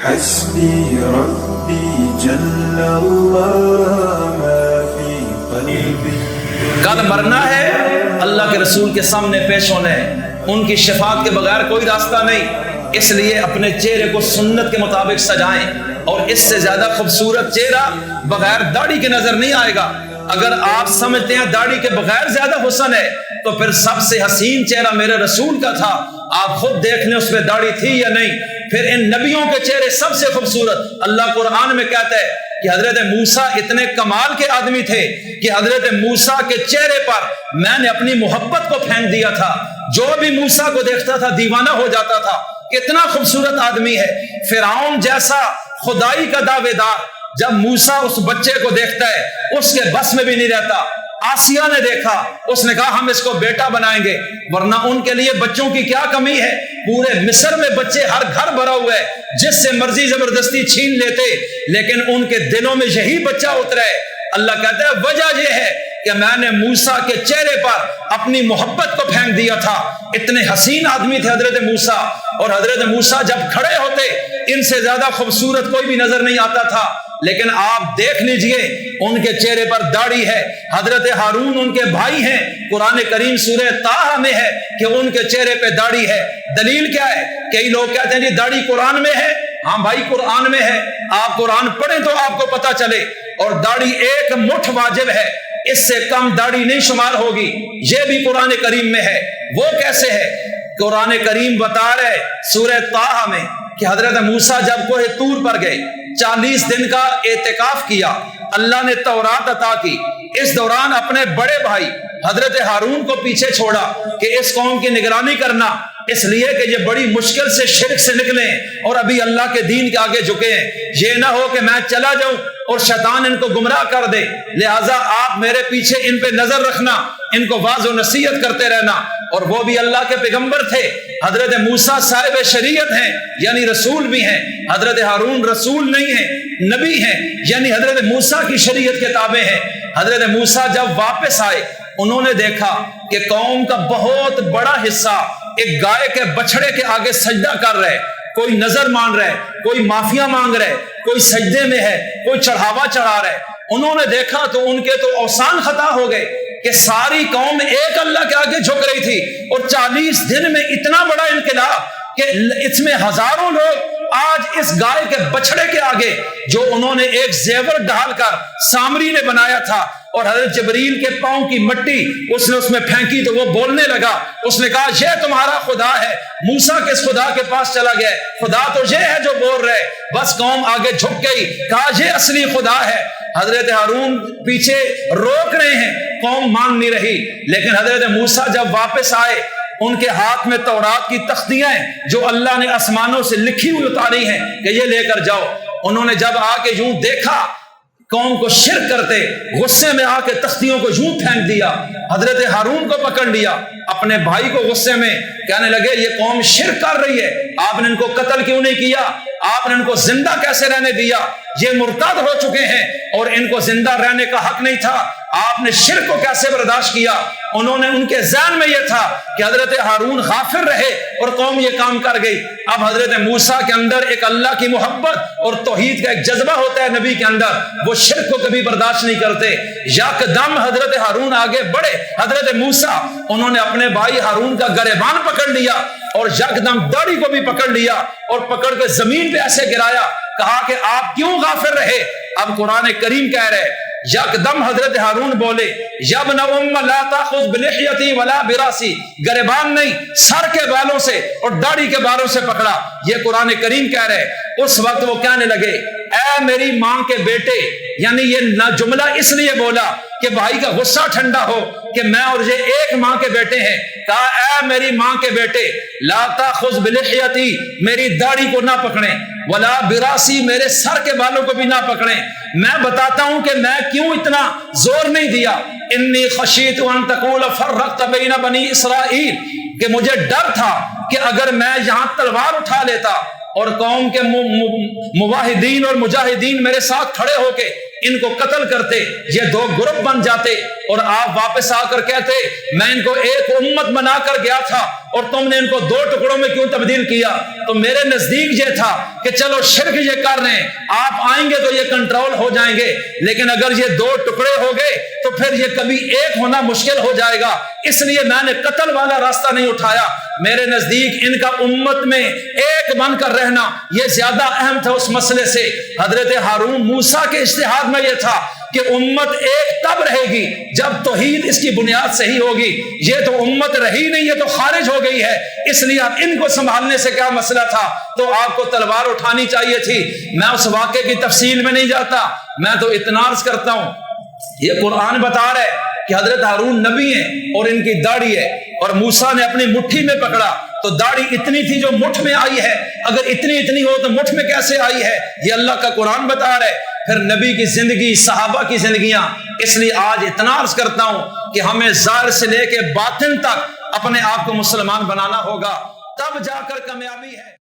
حسبي ربي جل الله ما في قلبي. کل مرنا ہے، اللہ کے رسول کے سامنے پیش ہونا ہے، ان کی شفاعت کے بغیر کوئی راستہ نہیں، اس لیے اپنے چہرے کو سنت کے مطابق سجائیں، اور اس سے زیادہ خوبصورت چہرہ بغیر داڑھی کے نظر نہیں آئے گا۔ اگر آپ سمجھتے ہیں داڑھی کے بغیر زیادہ حسن ہے تو پھر سب سے حسین چہرہ میرے رسول کا تھا، آپ خود دیکھ لیں اس پہ داڑھی تھی یا نہیں۔ پھر ان نبیوں کے چہرے سب سے خوبصورت، اللہ قرآن میں کہتا ہے کہ حضرت موسیٰ اتنے کمال کے آدمی تھے کہ حضرت موسیٰ کے چہرے پر میں نے اپنی محبت کو پھینک دیا تھا، جو بھی موسیٰ کو دیکھتا تھا دیوانہ ہو جاتا تھا، کتنا خوبصورت آدمی ہے۔ فرعون جیسا خدائی کا دعوے دار جب موسیٰ اس بچے کو دیکھتا ہے اس کے بس میں بھی نہیں رہتا۔ آسیہ نے دیکھا، اس نے کہا ہم اس کو بیٹا بنائیں گے، ورنہ ان کے لیے بچوں کی کیا کمی ہے، پورے مصر میں بچے ہر گھر بھرا ہوا ہے، جس سے مرضی زبردستی چھین لیتے، لیکن ان کے دلوں میں یہی بچہ اترا ہے۔ اللہ کہتا ہے وجہ یہ ہے کہ میں نے موسیٰ کے چہرے پر اپنی محبت کو پھینک دیا تھا۔ اتنے حسین آدمی تھے حضرت موسیٰ، اور حضرت موسیٰ جب کھڑے ہوتے ان سے زیادہ خوبصورت کوئی بھی نظر نہیں آتا تھا، لیکن آپ دیکھ لیجئے ان کے چہرے پر داڑھی ہے۔ حضرت ہارون ان کے بھائی ہیں، قرآن کریم سورہ طٰہٰ میں ہے کہ ان کے چہرے پہ داڑھی ہے۔ دلیل کیا ہے؟ کئی لوگ کہتے ہیں جی داڑھی قرآن میں ہے، ہاں بھائی قرآن میں ہے، آپ قرآن پڑھیں تو آپ کو پتہ چلے۔ اور داڑھی ایک مٹھ واجب ہے، اس سے کم داڑھی نہیں شمار ہوگی، یہ بھی قرآن کریم میں ہے۔ وہ کیسے ہے؟ قرآن کریم بتا رہے سورہ طٰہٰ میں کہ حضرت موسیٰ جب کوہ طور پر گئے، 40 دن کا اعتکاف کیا، اللہ نے تورات عطا کی، اس دوران اپنے بڑے بھائی حضرت ہارون کو پیچھے چھوڑا کہ اس قوم کی نگرانی کرنا، اس لیے کہ یہ بڑی مشکل سے شرک سے نکلیں اور ابھی اللہ کے دین کے آگے جھکے ہیں، یہ نہ ہو کہ میں چلا جاؤں اور شیطان ان کو گمراہ کر دے، لہٰذا آپ میرے پیچھے ان پہ نظر رکھنا، ان کو واعظ و نصیحت کرتے رہنا۔ اور وہ بھی اللہ کے پیغمبر تھے، حضرت موسیٰ صاحب شریعت ہیں یعنی رسول بھی ہیں، حضرت ہارون رسول نہیں ہیں نبی ہیں، یعنی حضرت موسیٰ کی شریعت کے تابع ہیں۔ حضرت موسیٰ جب واپس آئے انہوں نے دیکھا کہ قوم کا بہت بڑا حصہ ایک گائے کے بچڑے کے آگے سجدہ کر رہے، کوئی نظر مان رہے، کوئی معافیاں مانگ رہے، کوئی سجدے میں ہے، کوئی چڑھاوا چڑھا رہے۔ انہوں نے دیکھا تو ان کے تو اوثان خطا ہو گئے کہ ساری قوم ایک اللہ کے آگے جھک رہی تھی، اور 40 دن میں اتنا بڑا انقلاب کہ اس میں ہزاروں لوگ آج اس گائے کے بچڑے کے آگے، جو انہوں نے ایک زیور ڈال کر سامری نے بنایا تھا، اور حضرت جبریل کے پاؤں کی مٹی اس نے اس میں پھینکی تو وہ بولنے لگا، اس نے کہا یہ تمہارا خدا ہے۔ موسیٰ کس خدا کے پاس چلا گیا، خدا تو یہ ہے جو بول رہے، بس قوم آگے جھک گئی، کہا یہ اصلی خدا ہے۔ حضرت ہارون پیچھے روک رہے ہیں، قوم مان نہیں رہی، لیکن حضرت موسیٰ جب واپس آئے ان کے ہاتھ میں تورات کی تختیاں ہیں جو اللہ نے آسمانوں سے لکھی ہوئی اتاری ہیں کہ یہ لے کر جاؤ۔ انہوں نے جب آ کے یوں دیکھا قوم کو شرک کرتے، غصے میں آ کے تختیوں کو یوں پھینک دیا، حضرت ہارون کو پکڑ لیا، اپنے بھائی کو غصے میں کہنے لگے یہ قوم شرک کر رہی ہے، آپ نے ان کو قتل کیوں نہیں کیا، آپ نے ان کو زندہ کیسے رہنے دیا، یہ مرتد ہو چکے ہیں اور ان کو زندہ رہنے کا حق نہیں تھا، آپ نے شرک کو کیسے برداشت کیا۔ انہوں نے ان کے ذہن میں یہ تھا کہ حضرت ہارون غافر رہے اور قوم یہ کام کر گئی۔ اب حضرت موسیٰ کے اندر ایک اللہ کی محبت اور توحید کا ایک جذبہ ہوتا ہے نبی کے اندر، وہ شرک کو کبھی برداشت نہیں کرتے۔ یکدم حضرت ہارون آگے بڑھے، حضرت موسیٰ انہوں نے اپنے بھائی ہارون کا گریبان پکڑ لیا اور یکدم داڑھی کو بھی پکڑ لیا اور پکڑ کے زمین پہ ایسے گرایا، کہا کہ آپ کیوں غافر رہے۔ اب قرآن کریم کہہ رہے یکدم حضرت ہارون بولے یا ابن ام لا تاخذ بلحیتی ولا براسی، گریبان نہیں سر کے بالوں سے اور داڑھی کے بالوں سے پکڑا، یہ قرآن کریم کہہ رہے۔ اس وقت وہ کہنے لگے اے میری ماں کے بیٹے، یعنی یہ جملہ اس لیے بولا کہ بھائی کا غصہ ٹھنڈا ہو کہ میں اور یہ ایک ماں کے بیٹے ہیں، کہا اے میری ماں کے بیٹے لا تاخذ بلحیتی، میری داڑھی کو نہ پکڑیں، ولا براسی، میرے سر کے بالوں کو بھی نہ پکڑیں۔ میں بتاتا ہوں کہ میں کیوں اتنا زور نہیں دیا، انی خشیت ان تقول فرقت بین بنی اسرائیل، کہ مجھے ڈر تھا کہ اگر میں یہاں تلوار اٹھا لیتا اور قوم کے موحدین اور مجاہدین میرے ساتھ کھڑے ہو کے ان کو قتل کرتے، یہ 2 گروپ بن جاتے، اور آپ واپس آ کر کہتے میں ان کو ایک امت بنا کر گیا تھا اور تم نے ان کو 2 ٹکڑوں میں کیوں تبدیل کیا؟ تو میرے نزدیک یہ تھا کہ چلو شرک یہ کر رہے ہیں، آپ آئیں گے تو یہ کنٹرول ہو جائیں گے، لیکن اگر یہ 2 ٹکڑے ہو گئے تو پھر یہ کبھی ایک ہونا مشکل ہو جائے گا، اس لیے میں نے قتل والا راستہ نہیں اٹھایا۔ میرے نزدیک ان کا امت میں ایک بن کر رہنا یہ زیادہ اہم تھا اس مسئلے سے۔ حضرت ہارون موسیٰ کے اجتہاد میں یہ تھا کہ امت ایک تب رہے گی جب توحید اس کی بنیاد صحیح ہوگی، یہ تو امت رہی نہیں، یہ تو خارج ہو گئی ہے، اس لیے اب ان کو سنبھالنے سے کیا مسئلہ تھا؟ تو آپ کو تلوار اٹھانی چاہیے تھی۔ میں اس واقعے کی تفصیل میں نہیں جاتا، میں تو اتنا عرض کرتا ہوں یہ قرآن بتا رہا ہے کہ حضرت ہارون نبی ہیں اور ان کی داڑھی ہے، اور موسیٰ نے اپنی مٹھی میں پکڑا تو داڑھی اتنی تھی جو مٹھ میں آئی ہے، اگر اتنی ہو تو مٹھ میں کیسے آئی ہے؟ یہ اللہ کا قرآن بتا رہا ہے۔ پھر نبی کی زندگی، صحابہ کی زندگیاں، اس لیے آج اتنا عرض کرتا ہوں کہ ہمیں ظاہر سے لے کے باطن تک اپنے آپ کو مسلمان بنانا ہوگا، تب جا کر کامیابی ہے۔